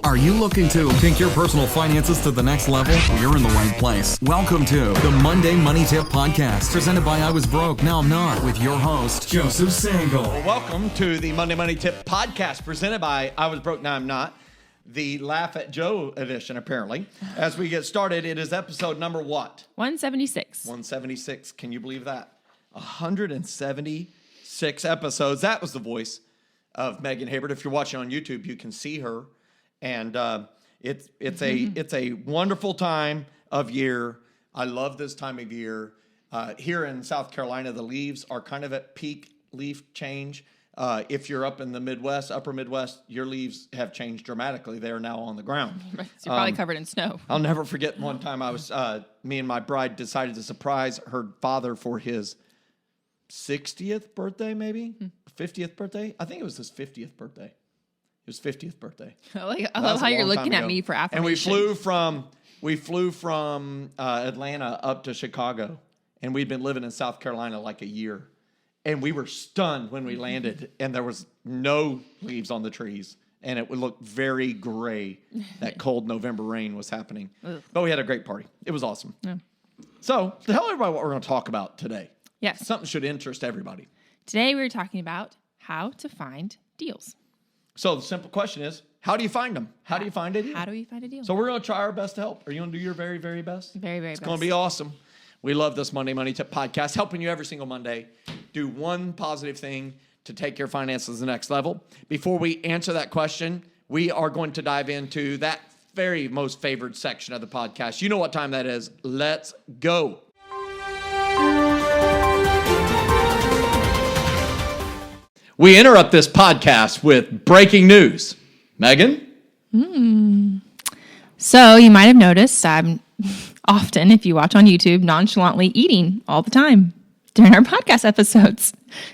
Are you looking to take your personal finances to the next level? You're in the right place. Welcome to the Monday Money Tip Podcast, presented by I Was Broke, Now I'm Not, with your host, Joseph Sangle. Welcome to the Monday Money Tip Podcast, presented by I Was Broke, Now I'm Not, the Laugh at Joe edition, apparently. As we get started, it is episode number what? 176. 176. Can you believe that? 176 episodes. That was the voice of Megan Habert. If you're watching on YouTube, you can see her. And it's a wonderful time of year. I love this time of year. Here in South Carolina, the leaves are kind of at peak leaf change. If you're up in the Midwest, upper Midwest, your leaves have changed dramatically. They are now on the ground. Right. So you're probably covered in snow. I'll never forget one time me and my bride decided to surprise her father for his 60th birthday, maybe 50th birthday. I think it was his 50th birthday. His 50th birthday. I love how you're looking at me for affirmation. And we flew from Atlanta up to Chicago, and we'd been living in South Carolina like a year, and we were stunned when we landed, and there was no leaves on the trees, and it would look very gray. That cold November rain was happening, but we had a great party. It was awesome. Yeah. So tell everybody what we're going to talk about today. Yes, something should interest everybody. Today we're talking about how to find deals. So the simple question is, how do you find them? How do you find a deal? How do we find a deal? So we're going to try our best to help. Are you going to do your very, very best? Very, very best. It's going to be awesome. We love this Monday Money Tip Podcast, helping you every single Monday do one positive thing to take your finances to the next level. Before we answer that question, we are going to dive into that very most favored section of the podcast. You know what time that is. Let's go. We interrupt this podcast with breaking news. Megan? So you might have noticed I'm often, if you watch on YouTube, nonchalantly eating all the time during our podcast episodes.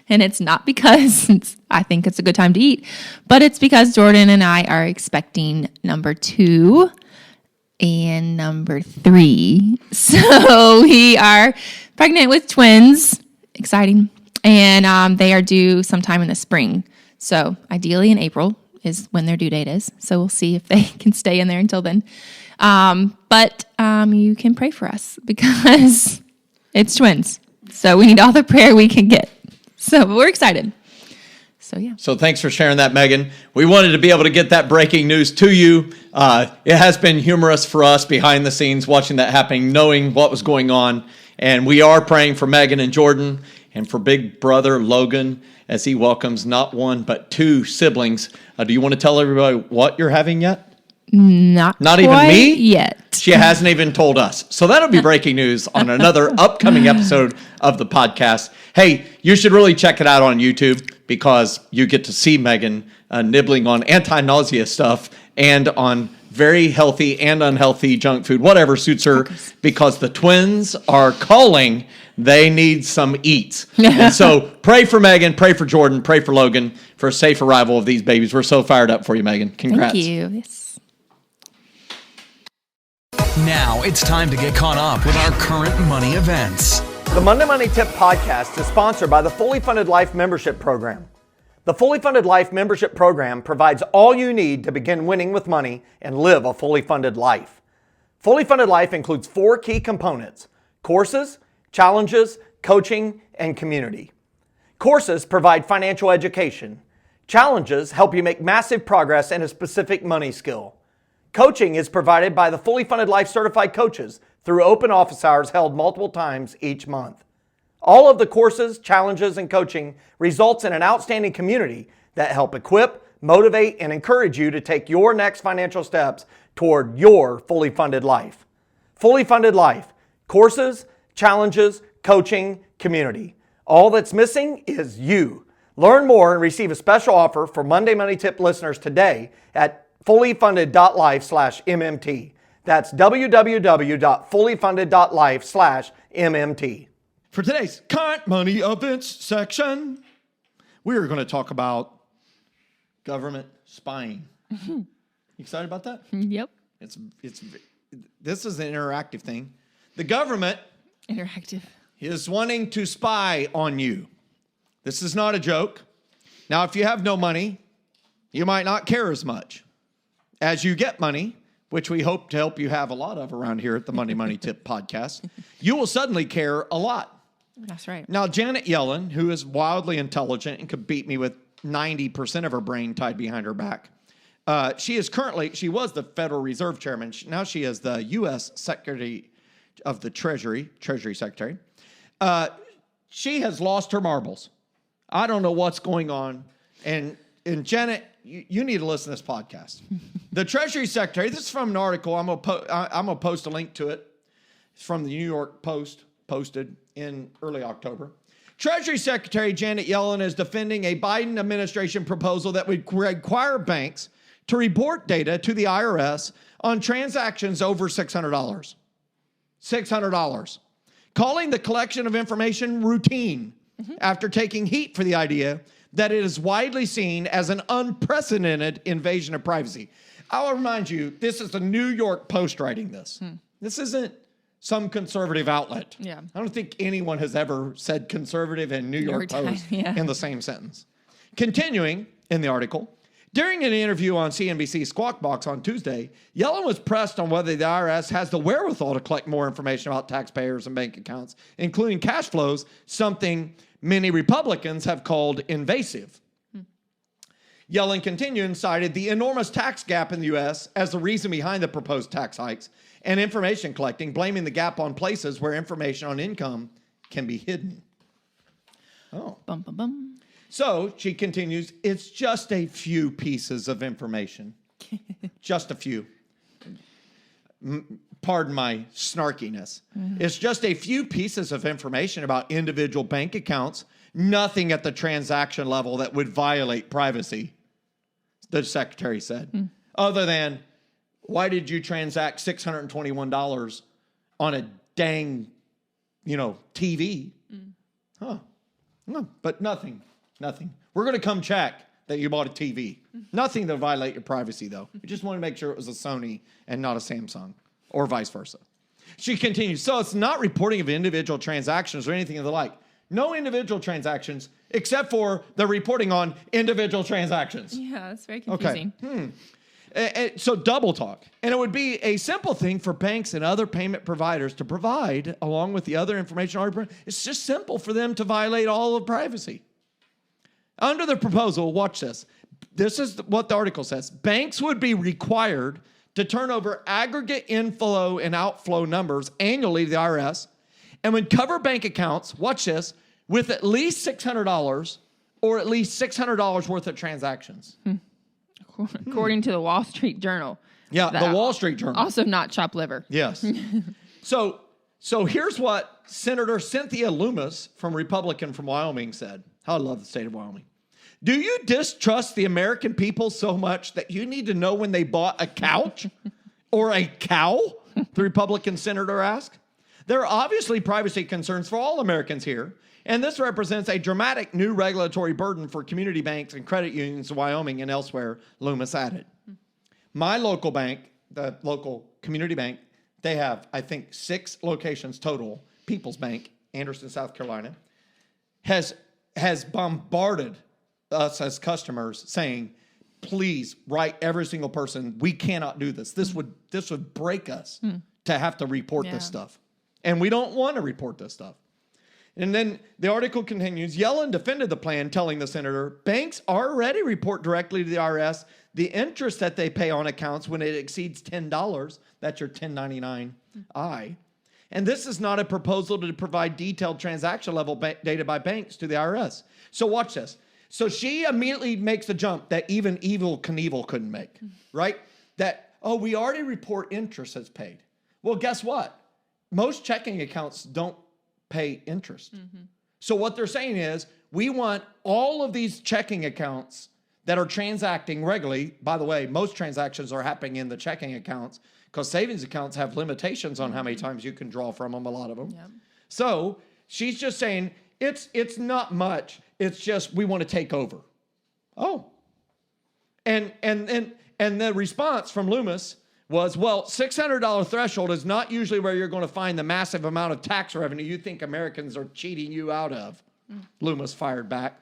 And it's not because I think it's a good time to eat, but it's because Jordan and I are expecting number 2 and number 3. So we are pregnant with twins. Exciting. And they are due sometime in the spring. So ideally in April is when their due date is. So we'll see if they can stay in there until then. But you can pray for us because it's twins. So we need all the prayer we can get. So we're excited. So yeah. So thanks for sharing that, Megan. We wanted to be able to get that breaking news to you. It has been humorous for us behind the scenes watching that happening, knowing what was going on. And we are praying for Megan and Jordan and for big brother Logan as he welcomes not one but 2 siblings. Do you want to tell everybody what you're having yet? Not even me yet. She hasn't even told us. So that'll be breaking news on another upcoming episode of the podcast. Hey, you should really check it out on YouTube because you get to see Megan nibbling on anti-nausea stuff and on very healthy and unhealthy junk food, whatever suits her, because the twins are calling. They need some eats. And so pray for Megan, pray for Jordan, pray for Logan for a safe arrival of these babies. We're so fired up for you, Megan. Congrats. Thank you. Yes. Now it's time to get caught up with our current money events. The Monday Money Tip Podcast is sponsored by the Fully Funded Life Membership Program. The Fully Funded Life Membership Program provides all you need to begin winning with money and live a fully funded life. Fully Funded Life includes 4 key components: courses, challenges, coaching, and community. Courses provide financial education. Challenges help you make massive progress in a specific money skill. Coaching is provided by the Fully Funded Life Certified Coaches through open office hours held multiple times each month. All of the courses, challenges, and coaching results in an outstanding community that help equip, motivate, and encourage you to take your next financial steps toward your fully funded life. Fully Funded Life. Courses, challenges, coaching, community. All that's missing is you. Learn more and receive a special offer for Monday Money Tip listeners today at fullyfunded.life/MMT. That's www.fullyfunded.life/MMT. For today's current money events section, we are going to talk about government spying. You excited about that? Yep. This is an interactive thing. The government Interactive. is wanting to spy on you. This is not a joke. Now, if you have no money, you might not care as much. as you get money, which we hope to help you have a lot of around here at the Monday Money Tip podcast, you will suddenly care a lot. That's right. Now, Janet Yellen, who is wildly intelligent and could beat me with 90% of her brain tied behind her back, she was the Federal Reserve Chairman. Now she is the U.S. Secretary of the Treasury Secretary. She has lost her marbles. I don't know what's going on. And Janet, you need to listen to this podcast. The Treasury Secretary, this is from an article. I'm gonna post a link to it. It's from the New York Post, posted in early October. Treasury Secretary Janet Yellen is defending a Biden administration proposal that would require banks to report data to the IRS on transactions over $600. $600. Calling the collection of information routine after taking heat for the idea that it is widely seen as an unprecedented invasion of privacy. I'll remind you, this is the New York Post writing this. This isn't some conservative outlet. Yeah. I don't think anyone has ever said conservative and New York Post in the same sentence. Continuing in the article, during an interview on CNBC's Squawk Box on Tuesday, Yellen was pressed on whether the IRS has the wherewithal to collect more information about taxpayers and bank accounts, including cash flows, something many Republicans have called invasive. Yellen continued and cited the enormous tax gap in the U.S. as the reason behind the proposed tax hikes and information collecting, blaming the gap on places where information on income can be hidden. Oh. Bum, bum, bum. So she continues, it's just a few pieces of information. Just a few. Pardon my snarkiness. It's just a few pieces of information about individual bank accounts, nothing at the transaction level that would violate privacy, the secretary said. Other than, why did you transact $621 on a dang, TV? No, but nothing. We're going to come check that you bought a TV. Nothing to violate your privacy, though. We just want to make sure it was a Sony and not a Samsung, or vice versa. She continues, so it's not reporting of individual transactions or anything of the like. No individual transactions, except for the reporting on individual transactions. Yeah, that's very confusing. Okay. So double talk. And it would be a simple thing for banks and other payment providers to provide, along with the other information already. It's just simple for them to violate all of privacy. Under the proposal, watch this. This is what the article says. Banks would be required to turn over aggregate inflow and outflow numbers annually to the IRS and would cover bank accounts, watch this, with at least $600 or at least $600 worth of transactions. According to the Wall Street Journal. Yeah, the Wall Street Journal. Also not chopped liver. Yes. So here's what Senator Cynthia Loomis from Republican from Wyoming said. I love the state of Wyoming. Do you distrust the American people so much that you need to know when they bought a couch or a cow? The Republican senator asked. There are obviously privacy concerns for all Americans here, and this represents a dramatic new regulatory burden for community banks and credit unions in Wyoming and elsewhere, Loomis added. My local bank, the local community bank, they have, I think, 6 locations total, People's Bank, Anderson, South Carolina, has bombarded us as customers saying, please write every single person. We cannot do this. This would break us to have to report this stuff. And we don't want to report this stuff. And then the article continues, Yellen defended the plan, telling the senator, banks already report directly to the IRS the interest that they pay on accounts when it exceeds $10. That's your 1099-I. And this is not a proposal to provide detailed transaction level data by banks to the IRS. So watch this. So she immediately makes the jump that even Evel Knievel couldn't make, right? That, we already report interest that's paid. Well, guess what? Most checking accounts don't pay interest. So what they're saying is, we want all of these checking accounts that are transacting regularly. By the way, most transactions are happening in the checking accounts because savings accounts have limitations on how many times you can draw from them, a lot of them. Yep. So she's just saying, it's not much. It's just we want to take over. Oh. And the response from Loomis was, well, $600 threshold is not usually where you're going to find the massive amount of tax revenue you think Americans are cheating you out of. Loomis fired back.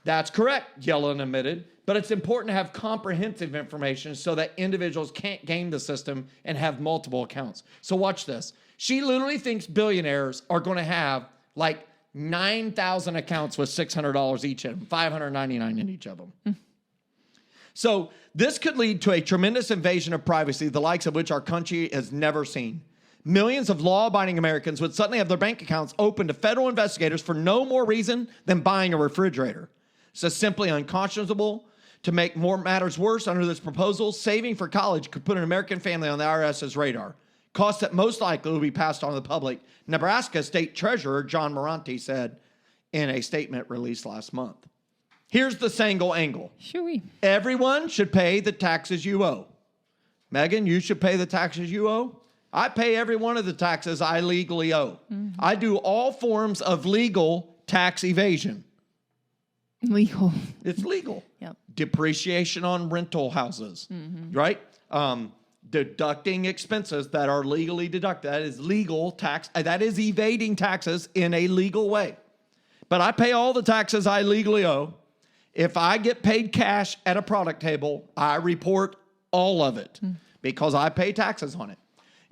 That's correct, Yellen admitted. But it's important to have comprehensive information so that individuals can't game the system and have multiple accounts. So watch this. She literally thinks billionaires are going to have like 9,000 accounts with $600 each in them, $599 in each of them. So this could lead to a tremendous invasion of privacy, the likes of which our country has never seen. Millions of law-abiding Americans would suddenly have their bank accounts open to federal investigators for no more reason than buying a refrigerator. So simply unconscionable. To make more matters worse, under this proposal, saving for college could put an American family on the IRS's radar. Costs that most likely will be passed on to the public. Nebraska State Treasurer John Moranti said in a statement released last month. Here's the single angle. Shoo-wee. Everyone should pay the taxes you owe. Megan, you should pay the taxes you owe. I pay every one of the taxes I legally owe. Mm-hmm. I do all forms of legal tax evasion. Legal. It's legal. Yep. Depreciation on rental houses, right? Deducting expenses that are legally deducted. That is legal tax. That is evading taxes in a legal way. But I pay all the taxes I legally owe. If I get paid cash at a product table, I report all of it because I pay taxes on it.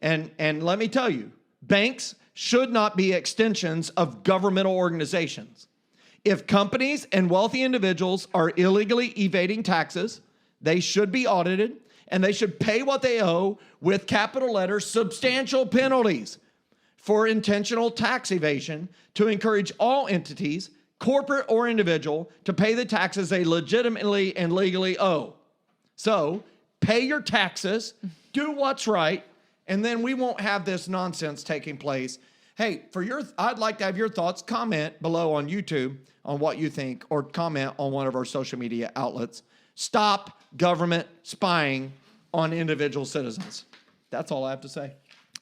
And let me tell you, banks should not be extensions of governmental organizations. If companies and wealthy individuals are illegally evading taxes, they should be audited and they should pay what they owe with capital letters, substantial penalties for intentional tax evasion to encourage all entities, corporate or individual, to pay the taxes they legitimately and legally owe. So pay your taxes, do what's right, and then we won't have this nonsense taking place. Hey, I'd like to have your thoughts. Comment below on YouTube on what you think, or comment on one of our social media outlets. Stop government spying on individual citizens. That's all I have to say.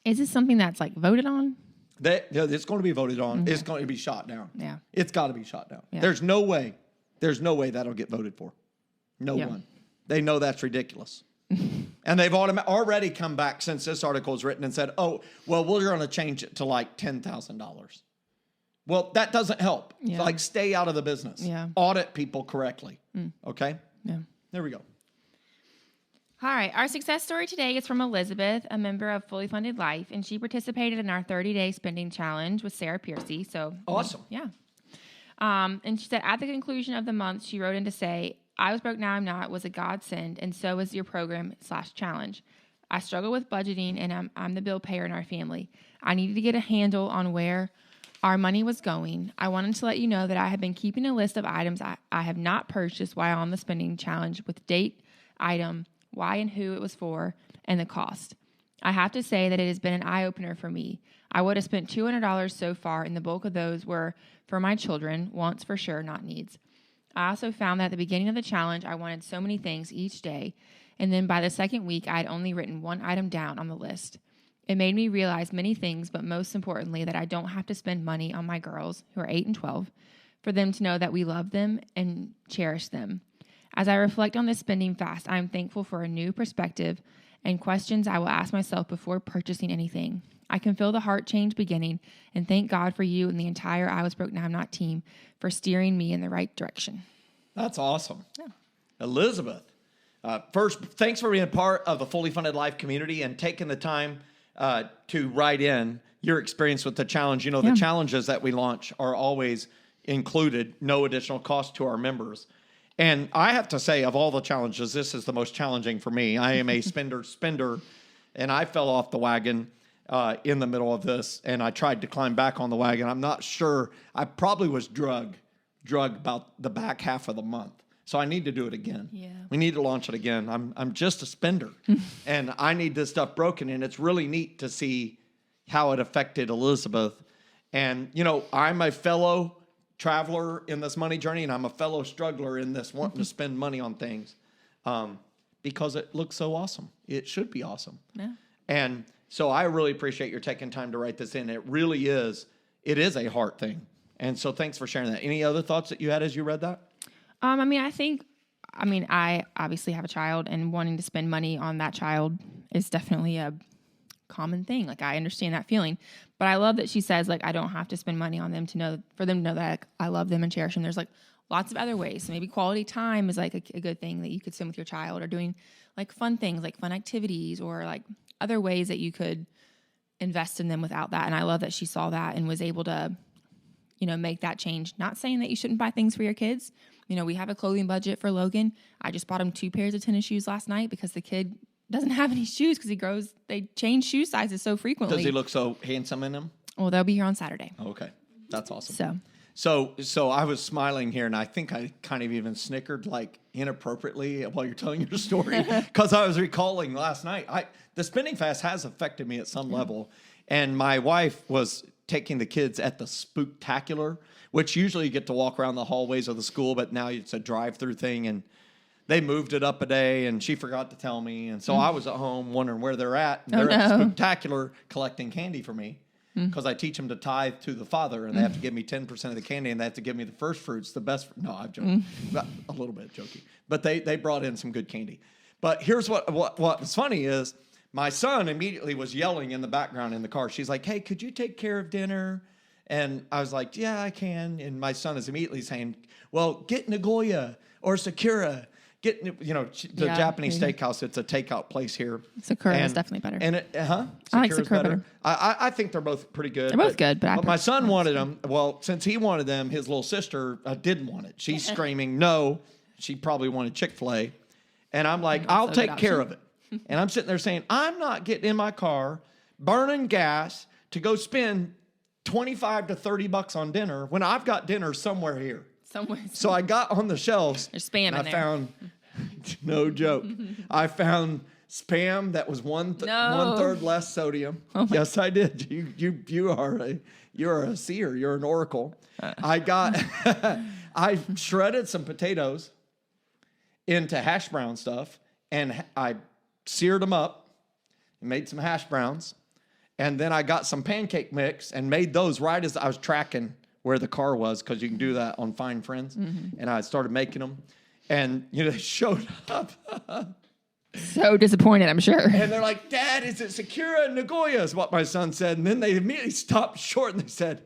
Is this something that's like voted on? It's going to be voted on. Okay. It's going to be shot down. Yeah. It's got to be shot down. Yeah. There's no way that'll get voted for. No one. They know that's ridiculous. And they've already come back since this article was written and said, oh, well, we're going to change it to like $10,000. Well, that doesn't help. Yeah. Like, stay out of the business. Yeah. Audit people correctly. Okay? Yeah. There we go. All right. Our success story today is from Elizabeth, a member of Fully Funded Life, and she participated in our 30-day spending challenge with Sarah Piercy. So awesome. Yeah. And she said at the conclusion of the month, she wrote in to say, I Was Broke Now I'm Not was a godsend, and so is your program/challenge. I struggle with budgeting, and I'm the bill payer in our family. I needed to get a handle on where our money was going. I wanted to let you know that I have been keeping a list of items I have not purchased while on the spending challenge with date, item, why and who it was for, and the cost. I have to say that it has been an eye-opener for me. I would have spent $200 so far, and the bulk of those were for my children, wants for sure, not needs. I also found that at the beginning of the challenge, I wanted so many things each day, and then by the second week, I had only written one item down on the list. It made me realize many things, but most importantly, that I don't have to spend money on my girls, who are 8 and 12, for them to know that we love them and cherish them. As I reflect on this spending fast, I am thankful for a new perspective and questions I will ask myself before purchasing anything. I can feel the heart change beginning, and thank God for you and the entire I Was Broke Now I'm Not team for steering me in the right direction. That's awesome. Yeah. Elizabeth, first, thanks for being a part of the Fully Funded Life community and taking the time to write in your experience with the challenge. You know, the challenges that we launch are always included, no additional cost to our members. And I have to say, of all the challenges, this is the most challenging for me. I am a spender, and I fell off the wagon in the middle of this, and I tried to climb back on the wagon. I'm not sure. I probably was drugged about the back half of the month. So I need to do it again. Yeah. We need to launch it again. I'm just a spender, and I need this stuff broken, and it's really neat to see how it affected Elizabeth. And, you know, I'm a fellow traveler in this money journey, and I'm a fellow struggler in this wanting to spend money on things because it looks so awesome. It should be awesome. Yeah. And so I really appreciate your taking time to write this in. It is a heart thing. And so thanks for sharing that. Any other thoughts that you had as you read that? I obviously have a child, and wanting to spend money on that child is definitely a common thing. Like, I understand that feeling, but I love that she says, like, I don't have to spend money on them for them to know that I love them and cherish them. There's like lots of other ways. So maybe quality time is like a good thing that you could spend with your child, or doing like fun things, like fun activities, or like other ways that you could invest in them without that. And I love that she saw that and was able to, make that change. Not saying that you shouldn't buy things for your kids. We have a clothing budget for Logan. I just bought him 2 pairs of tennis shoes last night because the kid doesn't have any shoes because they change shoe sizes so frequently. Does he look so handsome in them? Well, they'll be here on Saturday. Okay. That's awesome. So So I was smiling here, and I think I kind of even snickered like inappropriately while you're telling your story, because I was recalling last night. The spending fast has affected me at some level, and my wife was taking the kids at the Spooktacular, which usually you get to walk around the hallways of the school, but now it's a drive-through thing, and they moved it up a day, and she forgot to tell me, and so I was at home wondering where they're at. And they're at the Spooktacular collecting candy for me, because I teach them to tithe to the Father, and they have to give me 10% of the candy, and they have to give me the first fruits, the best. No, I'm joking. A little bit joking. But they brought in some good candy. But here's what was funny is my son immediately was yelling in the background in the car. She's like, hey, could you take care of dinner? And I was like, yeah, I can. And my son is immediately saying, well, get Nagoya or Sakura. Get, the Japanese steakhouse. It's a takeout place here. Sakura is definitely better. And I like Sakura better. I think they're both pretty good. They're both good, but my son wanted them. Well, since he wanted them, his little sister didn't want it. She's screaming no. She probably wanted Chick-fil-A. And I'm like, I'll take care of it. And I'm sitting there saying, I'm not getting in my car, burning gas to go spend $25 to $30 on dinner when I've got dinner somewhere here. So I got on the shelves. There's Spam in there. I found, no joke, I found Spam that was one third less sodium. Yes, I did. You're a seer. You're an oracle. I shredded some potatoes into hash brown stuff, and I seared them up and made some hash browns. And then I got some pancake mix and made those right as I was tracking where the car was, because you can do that on Find Friends. And I started making them. And, they showed up. So disappointed, I'm sure. And they're like, Dad, is it Sakura and Nagoya, is what my son said. And then they immediately stopped short and they said,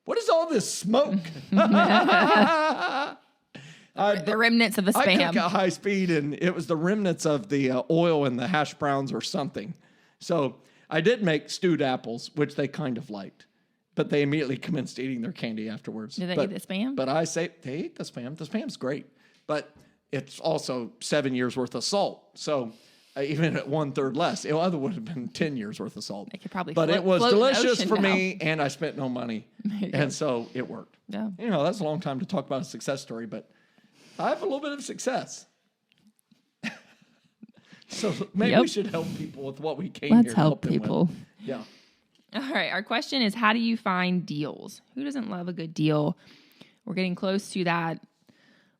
what is all this smoke? The remnants of the Spam. I took at high speed, and it was the remnants of the oil in the hash browns or something. So I did make stewed apples, which they kind of liked. But they immediately commenced eating their candy afterwards. Did they eat the Spam? But I say they ate the Spam. The Spam's great. But it's also 7 years worth of salt. So even at 1/3 less, it other would have been 10 years worth of salt. They could probably But it was float in the delicious ocean for now. me, and I spent no money. And so it worked. Yeah. That's a long time to talk about a success story, but I have a little bit of success. So maybe we should help people with what we came here Let's to help them people. with. Yeah. All right. Our question is, how do you find deals? Who doesn't love a good deal? We're getting close to that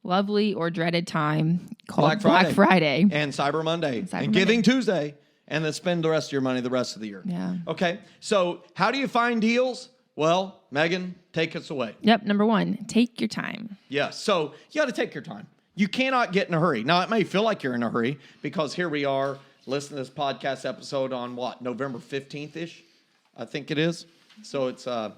lovely or dreaded time called Black Friday. And Cyber Monday. And Giving Tuesday. And then spend the rest of your money the rest of the year. Yeah. Okay. So how do you find deals? Well, Megan, take us away. Yep. Number 1, take your time. Yes. So you got to take your time. You cannot get in a hurry. Now, it may feel like you're in a hurry because here we are listening to this podcast episode on November 15th-ish, I think it is. So it's, I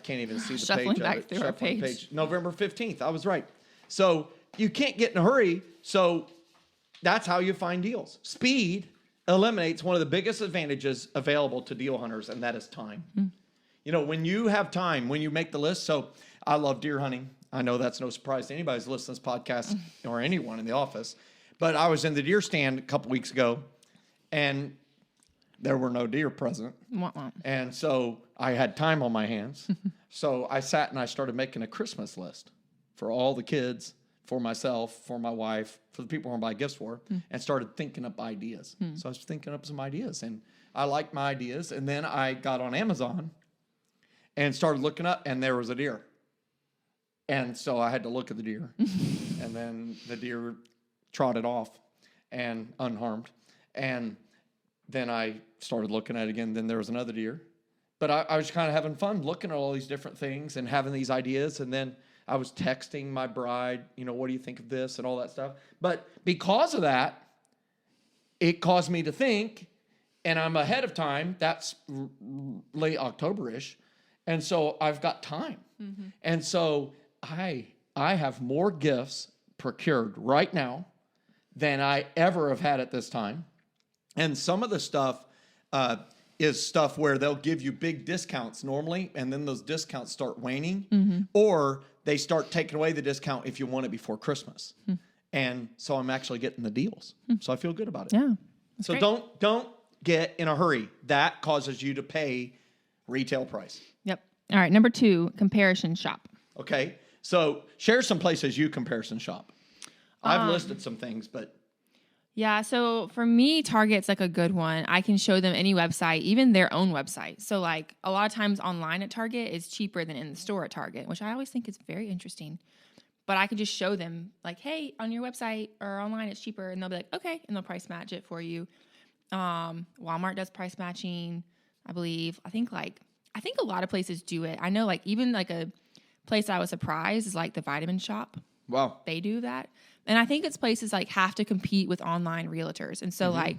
can't even see the Shuffling page back of it. through our page. November 15th. I was right. So you can't get in a hurry. So that's how you find deals. Speed eliminates one of the biggest advantages available to deal hunters, and that is time. When you have time, when you make the list. So I love deer hunting. I know that's no surprise to anybody who's listening to this podcast or anyone in the office. But I was in the deer stand a couple weeks ago, and there were no deer present. And so I had time on my hands. So I sat and I started making a Christmas list for all the kids, for myself, for my wife, for the people I'm buying gifts for, and started thinking up ideas. So I was thinking up some ideas, and I liked my ideas. And then I got on Amazon and started looking up, and there was a deer. And so I had to look at the deer. And then the deer trotted off and unharmed. And then I started looking at it again. Then there was another deer. But I was kind of having fun looking at all these different things and having these ideas. And then I was texting my bride, what do you think of this and all that stuff. But because of that, it caused me to think, and I'm ahead of time. That's late October-ish. And so I've got time. And so I I have more gifts procured right now than I ever have had at this time. And some of the stuff is stuff where they'll give you big discounts normally, and then those discounts start waning, or they start taking away the discount if you want it before Christmas. And so I'm actually getting the deals. So I feel good about it. Yeah. So great. don't get in a hurry. That causes you to pay retail price. Yep. All right. Number 2, comparison shop. Okay. So share some places you comparison shop. I've listed some things, but Yeah, so for me, Target's like a good one. I can show them any website, even their own website. So like a lot of times online at Target is cheaper than in the store at Target, which I always think is very interesting. But I can just show them like, hey, on your website or online it's cheaper, and they'll be like, okay, and they'll price match it for you. Walmart does price matching, I believe. I think a lot of places do it. I know like even like a place I was surprised is like the Vitamin Shop. wow. They do that. And I think it's places like have to compete with online realtors. And so like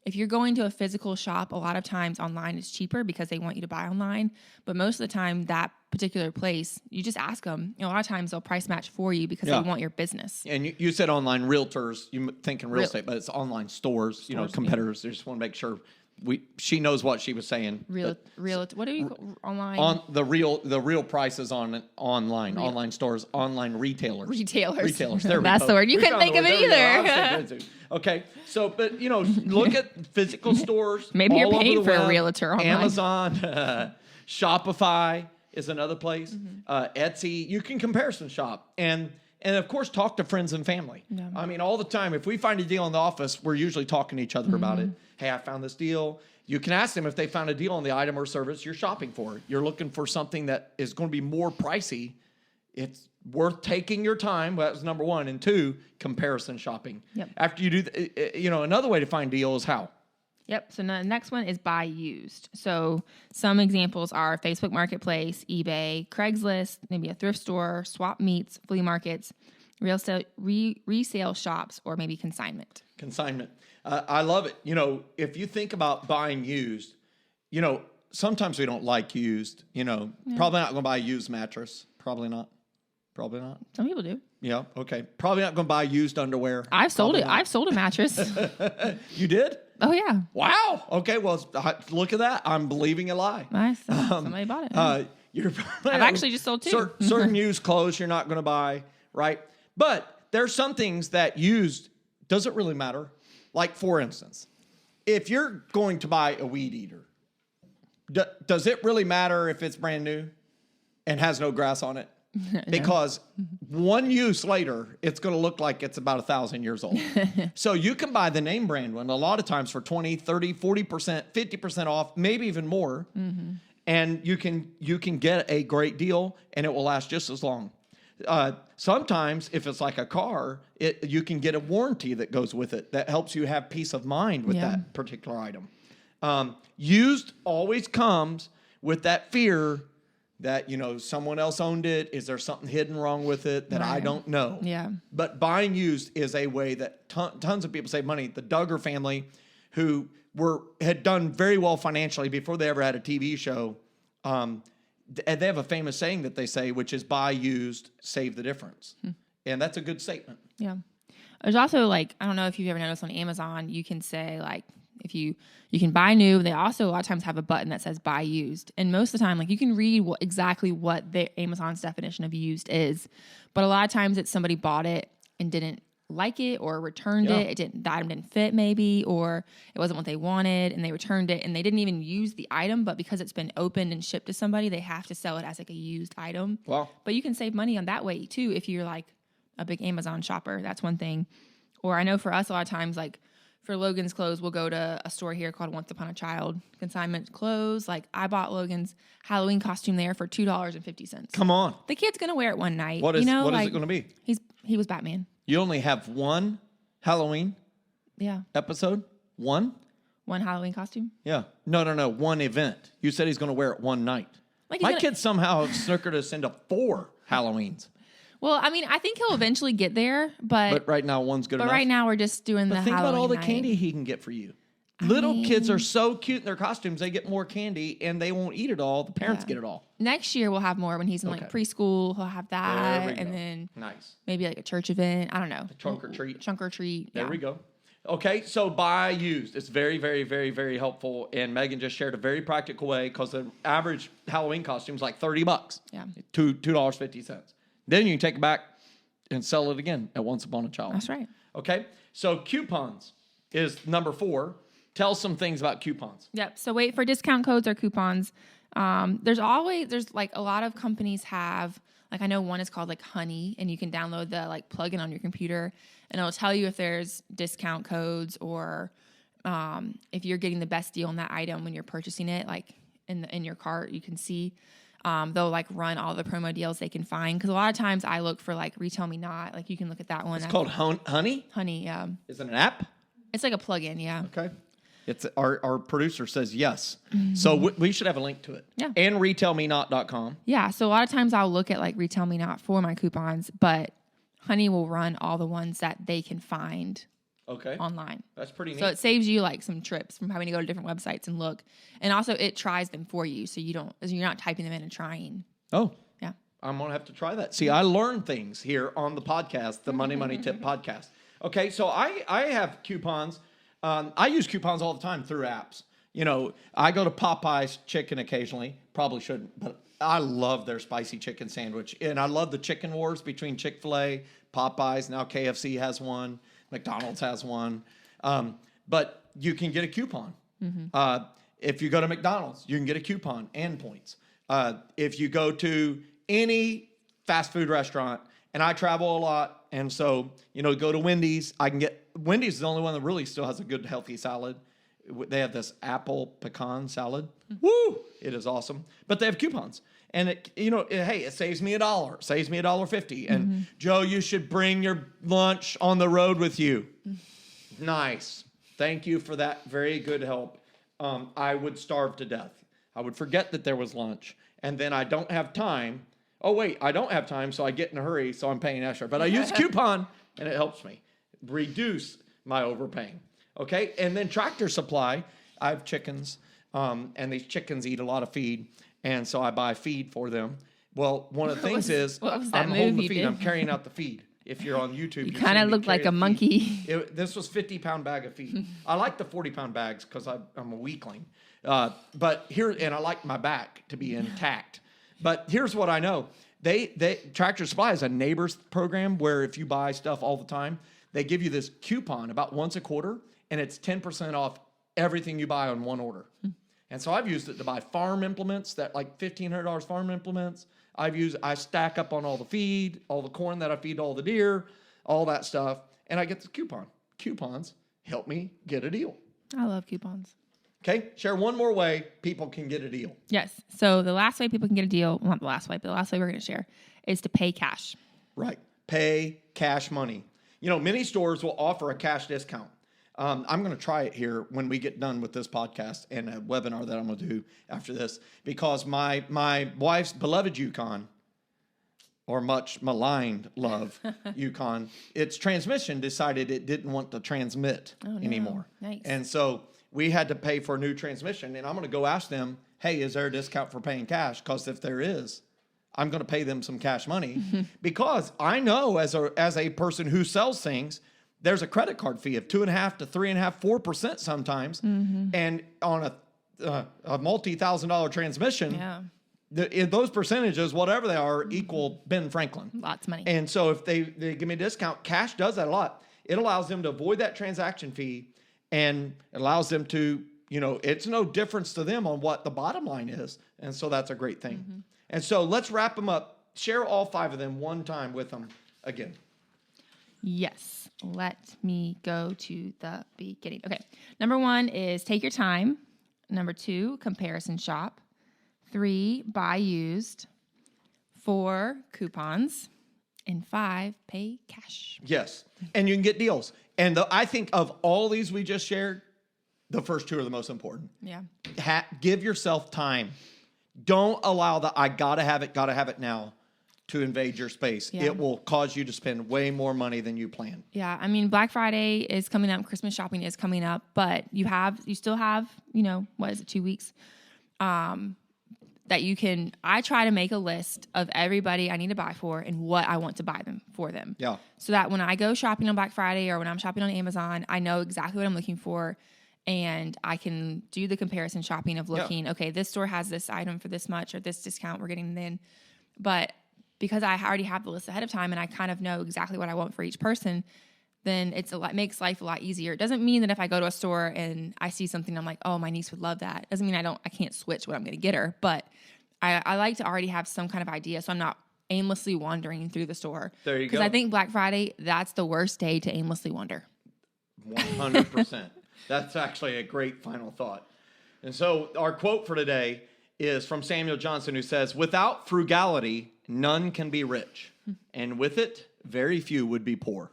if you're going to a physical shop, a lot of times online is cheaper because they want you to buy online. But most of the time that particular place, you just ask them. A lot of times they'll price match for you because they want your business. And you said online realtors, you think in real Real- estate, but it's online stores, Stores, competitors. They just want to make sure she knows what she was saying. Real, what do you call online? On the real prices on online stores, online retailers. Retailers. There we That's go. the word. You We couldn't found think the of word. it There we go. either. I was thinking it too. Okay, so but look at physical stores. Maybe you're all over paying the for a web. realtor online. Amazon, Shopify is another place. Etsy. You can comparison shop and of course talk to friends and family. Yeah. I mean, all the time. If we find a deal in the office, we're usually talking to each other about it. Hey, I found this deal. You can ask them if they found a deal on the item or service you're shopping for. You're looking for something that is going to be more pricey. It's worth taking your time. Well, that's number 1. And 2, comparison shopping. Yep. After you do, another way to find deals, how? Yep. So the next one is buy used. So some examples are Facebook Marketplace, eBay, Craigslist, maybe a thrift store, swap meets, flea markets, resale shops, or maybe consignment. Consignment. I love it. If you think about buying used, sometimes we don't like used. Probably not going to buy a used mattress. Probably not. Some people do. Yeah. Okay. Probably not going to buy used underwear. I've sold Probably it. not. I've sold a mattress. You did? Oh yeah. Wow. Okay. Well, look at that. I'm believing a lie. Nice. Somebody bought it. I've actually just sold 2. Certain used clothes you're not going to buy, right? But there's some things that used doesn't really matter. Like, for instance, if you're going to buy a weed eater, does it really matter if it's brand new and has no grass on it? Because one use later, it's going to look like it's about 1,000 years old. So you can buy the name brand one a lot of times for 20, 30, 40%, 50% off, maybe even more. And you can get a great deal and it will last just as long. Sometimes if it's like a car, you can get a warranty that goes with it that helps you have peace of mind with that particular item. Used always comes with that fear that, someone else owned it. Is there something hidden wrong with it that I don't know? Yeah. But buying used is a way that tons of people save money. The Duggar family, who had done very well financially before they ever had a TV show, and they have a famous saying that they say, which is buy used, save the difference. And that's a good statement. Yeah. There's also I don't know if you've ever noticed on Amazon, you can say if you can buy new, they also a lot of times have a button that says buy used. And most of the time, you can read exactly what the Amazon's definition of used is. But a lot of times it's somebody bought it and didn't like it or returned it. The item didn't fit maybe, or it wasn't what they wanted and they returned it and they didn't even use the item, but because it's been opened and shipped to somebody, they have to sell it as a used item. Wow. But you can save money on that way too if you're a big Amazon shopper. That's one thing. Or I know for us a lot of times for Logan's clothes, we'll go to a store here called Once Upon a Child, consignment clothes. I bought Logan's Halloween costume there for $2.50. Come on. The kid's gonna wear it one night. What is it going to be? He was Batman. You only have one Halloween Yeah. episode? One? One Halloween costume. Yeah. No. One event. You said he's going to wear it one night. My kid somehow snookered us into 4 Halloweens. Well, I mean, I think he'll eventually get there, but But right now, one's good enough. right now we're just doing the Think Halloween about all the night. candy he can get for you. Little kids are so cute in their costumes. They get more candy and they won't eat it all. The parents get it all. Next year we'll have more when he's in like preschool. He'll have that, There we and go. then Nice. maybe like a church event. I don't know. Trunk or treat. Trunk or treat. There we go. Okay, so buy used. It's very, very, very, very helpful. And Megan just shared a very practical way because the average Halloween costume is like $30. Yeah. $2.50. Then you can take it back and sell it again at Once Upon a Child. That's right. Okay, so coupons is number 4. Tell some things about coupons. Yep. So wait for discount codes or coupons. There's like a lot of companies have, like I know one is called like Honey, and you can download the like plugin on your computer, and it'll tell you if there's discount codes or if you're getting the best deal on that item when you're purchasing it, like in your cart, you can see. They'll like run all the promo deals they can find, because a lot of times I look for like Retail Me Not. Like you can look at that one. It's called Honey? Honey. Yeah. Is it an app? It's like a plugin. Yeah. Okay. It's our producer says yes. So we should have a link to it. Yeah. And retailmenot.com. Yeah, so a lot of times I'll look at like Retail Me Not for my coupons, but Honey will run all the ones that they can find Okay. online. That's pretty neat. So it saves you like some trips from having to go to different websites and look. And also it tries them for you, so you're not typing them in and trying. Oh. Yeah. I'm going to have to try that. See, I learn things here on the podcast, the Money Tip podcast. Okay, so I have coupons. I use coupons all the time through apps. You know, I go to Popeye's Chicken occasionally. Probably shouldn't, but I love their spicy chicken sandwich. And I love the chicken wars between Chick-fil-A, Popeyes. Now KFC has one. McDonald's has one. But you can get a coupon. If you go to McDonald's, you can get a coupon and points. If you go to any fast food restaurant, and I travel a lot, and so, go to Wendy's, Wendy's is the only one that really still has a good, healthy salad. They have this apple pecan salad. Woo! It is awesome. But they have coupons. And it saves me $1, saves me $1.50. And Joe, you should bring your lunch on the road with you. Nice. Thank you for that very good help. I would starve to death. I would forget that there was lunch. And then I don't have time. Oh, wait, I don't have time, so I get in a hurry, so I'm paying extra. But I use a coupon, and it helps me reduce my overpaying. Okay? And then Tractor Supply, I have chickens, and these chickens eat a lot of feed, and so I buy feed for them. Well, one of the things is what was that I'm move holding the you feed. did? I'm carrying out the feed. If you're on YouTube, You kind of look like a monkey. This was 50-pound bag of feed. I like the 40-pound bags because I'm a weakling. But here, and I like my back to be intact. But here's what I know. Tractor Supply is a neighbors program where if you buy stuff all the time, they give you this coupon about once a quarter, and it's 10% off everything you buy on one order. And so I've used it to buy farm implements, that like $1,500 farm implements. I stack up on all the feed, all the corn that I feed all the deer, all that stuff, and I get the coupon. Coupons help me get a deal. I love coupons. Okay, share one more way people can get a deal. Yes. So the last way people can get a deal, well, not the last way, but the last way we're going to share is to pay cash. Right. Pay cash money. Many stores will offer a cash discount. I'm going to try it here when we get done with this podcast and a webinar that I'm going to do after this, because my wife's beloved Yukon, or much maligned love Yukon, its transmission decided it didn't want to transmit anymore. Nice. And so we had to pay for a new transmission, and I'm going to go ask them, hey, is there a discount for paying cash? Because if there is, I'm going to pay them some cash money because I know as a person who sells things, there's a credit card fee of 2.5% to 3.5%, 4% sometimes. And on a multi-$1,000 transmission, those percentages, whatever they are, equal Ben Franklin. Lots of money. And so if they give me a discount, cash does that a lot. It allows them to avoid that transaction fee, and it allows them to, it's no difference to them on what the bottom line is. And so that's a great thing. And so let's wrap them up. Share all 5 of them one time with them again. Yes. Let me go to the beginning. Okay. Number 1 is take your time. Number 2, comparison shop. 3, buy used. 4, coupons. And 5, pay cash. Yes. And you can get deals. And I think of all these we just shared, the first 2 are the most important. Yeah. Give yourself time. Don't allow the I gotta have it now to invade your space. Yeah. It will cause you to spend way more money than you planned. Yeah, I mean, Black Friday is coming up, Christmas shopping is coming up, but you still have, 2 weeks, that you can. I try to make a list of everybody I need to buy for and what I want to buy them for them. Yeah. So that when I go shopping on Black Friday or when I'm shopping on Amazon, I know exactly what I'm looking for, and I can do the comparison shopping of looking, okay, this store has this item for this much or this discount we're getting then. But because I already have the list ahead of time and I kind of know exactly what I want for each person, then makes life a lot easier. It doesn't mean that if I go to a store and I see something, I'm like, oh, my niece would love that. It doesn't mean I can't switch what I'm going to get her, but I like to already have some kind of idea so I'm not aimlessly wandering through the store. There you go. Because I think Black Friday, that's the worst day to aimlessly wander. 100%. That's actually a great final thought. And so our quote for today is from Samuel Johnson, who says, "Without frugality, none can be rich, and with it, very few would be poor."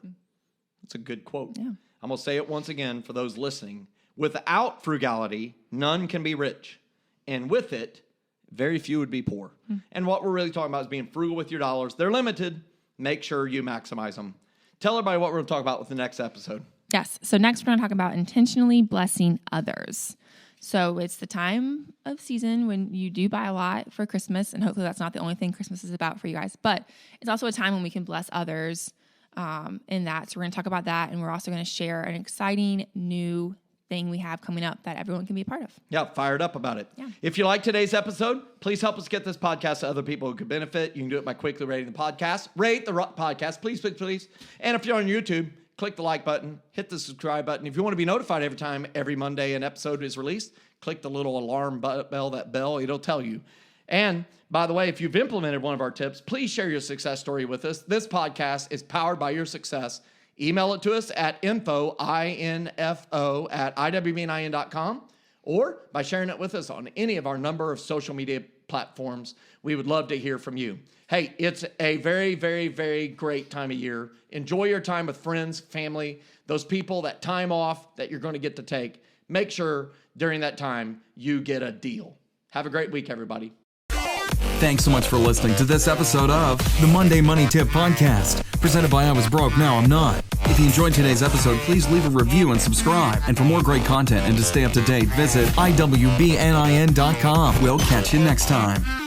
That's a good quote. Yeah. I'm going to say it once again for those listening. Without frugality, none can be rich, and with it, very few would be poor. And what we're really talking about is being frugal with your dollars. They're limited. Make sure you maximize them. Tell everybody what we're going to talk about with the next episode. Yes. So next we're going to talk about intentionally blessing others. So it's the time of season when you do buy a lot for Christmas, and hopefully that's not the only thing Christmas is about for you guys, but it's also a time when we can bless others in that. So we're going to talk about that, and we're also going to share an exciting new thing we have coming up that everyone can be a part of. Yeah, fired up about it. Yeah. If you like today's episode, please help us get this podcast to other people who could benefit. You can do it by quickly rating the podcast. Rate the podcast, please, please, please. And if you're on YouTube, click the like button, hit the subscribe button. If you want to be notified every time, every Monday an episode is released, click the little alarm bell, that bell, it'll tell you. And by the way, if you've implemented one of our tips, please share your success story with us. This podcast is powered by your success. Email it to us at info@iwbnin.com or by sharing it with us on any of our number of social media platforms. We would love to hear from you. Hey, it's a very, very, very great time of year. Enjoy your time with friends, family, those people, that time off that you're going to get to take. Make sure during that time you get a deal. Have a great week, everybody. Thanks so much for listening to this episode of the Monday Money Tip Podcast, presented by I Was Broke, Now I'm Not. If you enjoyed today's episode, please leave a review and subscribe. And for more great content and to stay up to date, visit iwbnin.com. We'll catch you next time.